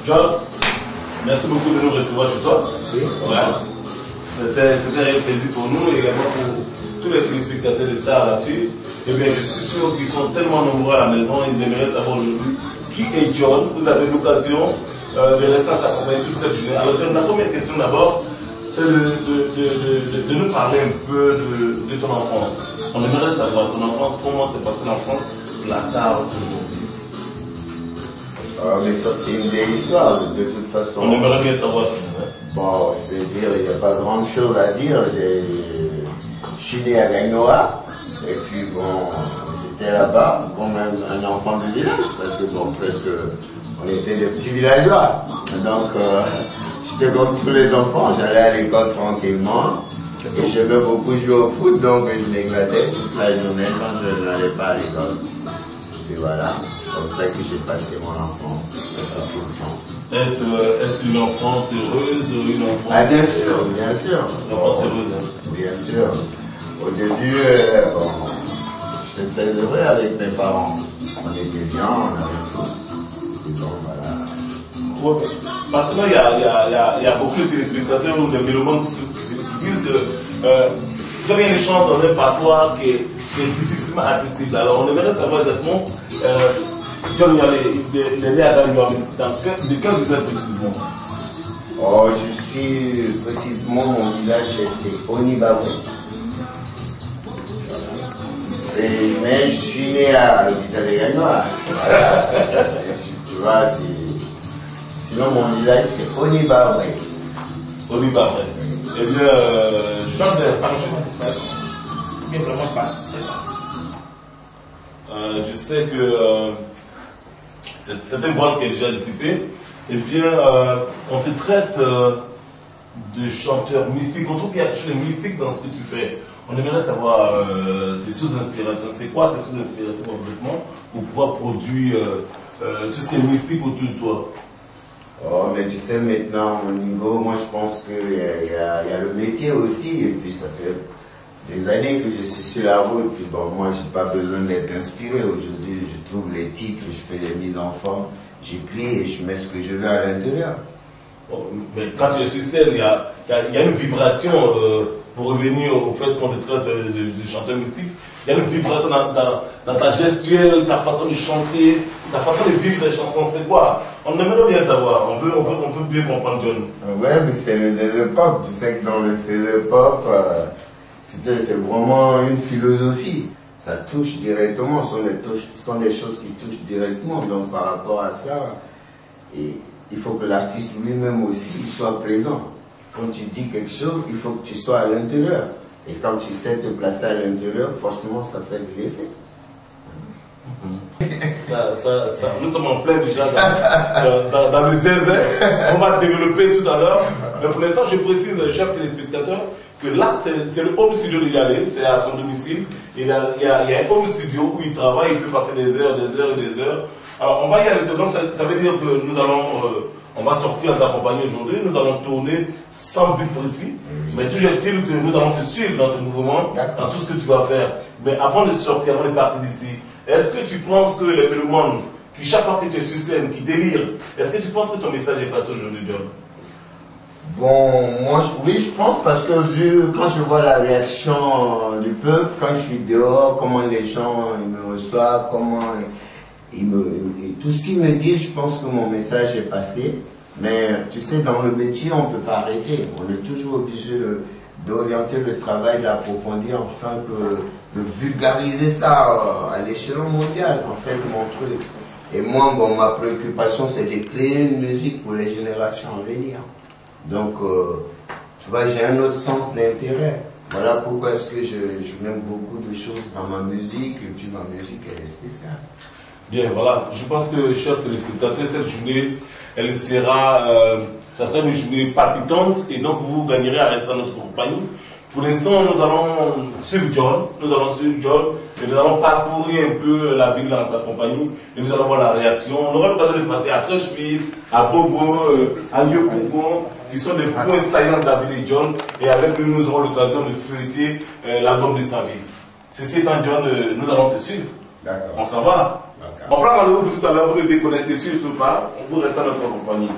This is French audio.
John, merci beaucoup de nous recevoir chez toi. Ouais. C'était un réel plaisir pour nous et également pour tous les téléspectateurs de Star là-dessus. Eh bien, je suis sûr qu'ils sont tellement nombreux à la maison, ils aimeraient savoir aujourd'hui qui est John. Vous avez l'occasion de rester à s'accompagner toute cette journée. Alors, John, la première question d'abord, c'est de nous parler un peu de ton enfance. On aimerait savoir ton enfance, comment s'est passée l'enfance de la Star aujourd'hui. Mais ça, c'est une vieille histoire, de toute façon. On aimerait bien savoir. Bon, je vais dire, il n'y a pas grand chose à dire. Je suis né à Gagnoa, et puis bon, j'étais là-bas, comme un enfant de village, parce que bon, presque, on était des petits villageois. Donc, j'étais comme tous les enfants, j'allais à l'école tranquillement, et j'aimais beaucoup jouer au foot, donc je m'éclatais toute la journée quand je n'allais pas à l'école. Et voilà, c'est comme ça que j'ai passé mon enfance, tout le temps. Est-ce une enfance heureuse ou une enfance... Ah bien sûr, bien sûr. Une enfance heureuse, hein. Bien sûr. Au début, j'étais très heureux avec mes parents. On était bien, on avait tout. Et bon, voilà. Ouais, parce que là, il y a beaucoup de téléspectateurs ou de mélomanes qui disent que il y a des chances dans un patois qui est difficilement accessible. Alors, on aimerait savoir exactement... John, il est né à Gagnoa, de quel village précisément? Oh, je suis précisément, mon village, c'est Onibabwe. Mais je suis né à l'hôpital de Gagnoa. Voilà. Tu vois, sinon mon village, c'est Onibabwe. Onibabwe. Eh bien, je sais... Je sais que c'est un voile qui est déjà dissipé. Et bien, on te traite de chanteur mystique. On trouve qu'il y a quelque chose de mystique dans ce que tu fais. On aimerait savoir tes sources d'inspiration. C'est quoi tes sources d'inspiration complètement pour pouvoir produire tout ce qui est mystique autour de toi? Oh, mais tu sais, maintenant, au niveau, moi je pense qu'il y a le métier aussi. Et puis ça fait des années que je suis sur la route, puis bon, moi, j'ai pas besoin d'être inspiré. Aujourd'hui, je trouve les titres, je fais les mises en forme, j'écris et je mets ce que je veux à l'intérieur. Bon, mais quand tu es sur scène, il y a une vibration, pour revenir au fait qu'on te traite de chanteur mystique, il y a une vibration dans ta gestuelle, ta façon de chanter, ta façon de vivre tes chansons, c'est quoi? On aimerait bien savoir, on veut bien comprendre, John. Ouais, mais c'est le Zézé Pop, tu sais que dans le Zézé Pop, c'est vraiment une philosophie. Ça touche directement, ce sont des choses qui touchent directement. Donc par rapport à ça, il faut que l'artiste lui-même aussi il soit présent. Quand tu dis quelque chose, il faut que tu sois à l'intérieur. Et quand tu sais te placer à l'intérieur, forcément ça fait de l'effet. Nous sommes en plein déjà dans le zézé. On va développer tout à l'heure. Mais pour l'instant, je précise, chers téléspectateurs, que là, c'est le home studio de Yalé, c'est à son domicile. Il y a un home studio où il travaille, il peut passer des heures et des heures. Alors, on va y aller dedans, ça veut dire que nous allons, on va sortir en ta compagnie aujourd'hui, nous allons tourner sans but précis. Mais toujours est-il que nous allons te suivre dans tes mouvements, dans tout ce que tu vas faire. Mais avant de sortir, avant de partir d'ici, est-ce que tu penses que les mélomanes, qui chaque fois que tu es sur scène, qui délirent, est-ce que tu penses que ton message est passé aujourd'hui, John? Bon, moi, oui, je pense, parce que quand je vois la réaction du peuple, quand je suis dehors, comment les gens ils me reçoivent, comment tout ce qu'ils me disent, je pense que mon message est passé. Mais tu sais, dans le métier, on ne peut pas arrêter. On est toujours obligé d'orienter le travail, d'approfondir, afin de vulgariser ça à l'échelon mondial, en fait, mon truc. Et moi, bon, ma préoccupation, c'est de créer une musique pour les générations à venir. Donc, tu vois, j'ai un autre sens d'intérêt. Voilà pourquoi est-ce que je mets beaucoup de choses dans ma musique, et puis ma musique, elle est spéciale. Bien, voilà. Je pense que, chers téléspectateurs, cette journée, elle sera, ça sera une journée palpitante et donc vous gagnerez à rester dans notre compagnie. Pour l'instant, nous allons suivre John, et nous allons parcourir un peu la ville dans sa compagnie et nous allons voir la réaction. On aura l'occasion de passer à Trècheville, à Bobo, à Yopougon, qui sont des points saillants de la ville de John, et avec lui, nous aurons l'occasion de feuilleter l'album de sa vie. Ceci étant, John, nous allons te suivre. D'accord. On s'en va. On prend rendez-vous pour tout à l'heure, vous ne déconnectez surtout pas, on vous reste à notre compagnie.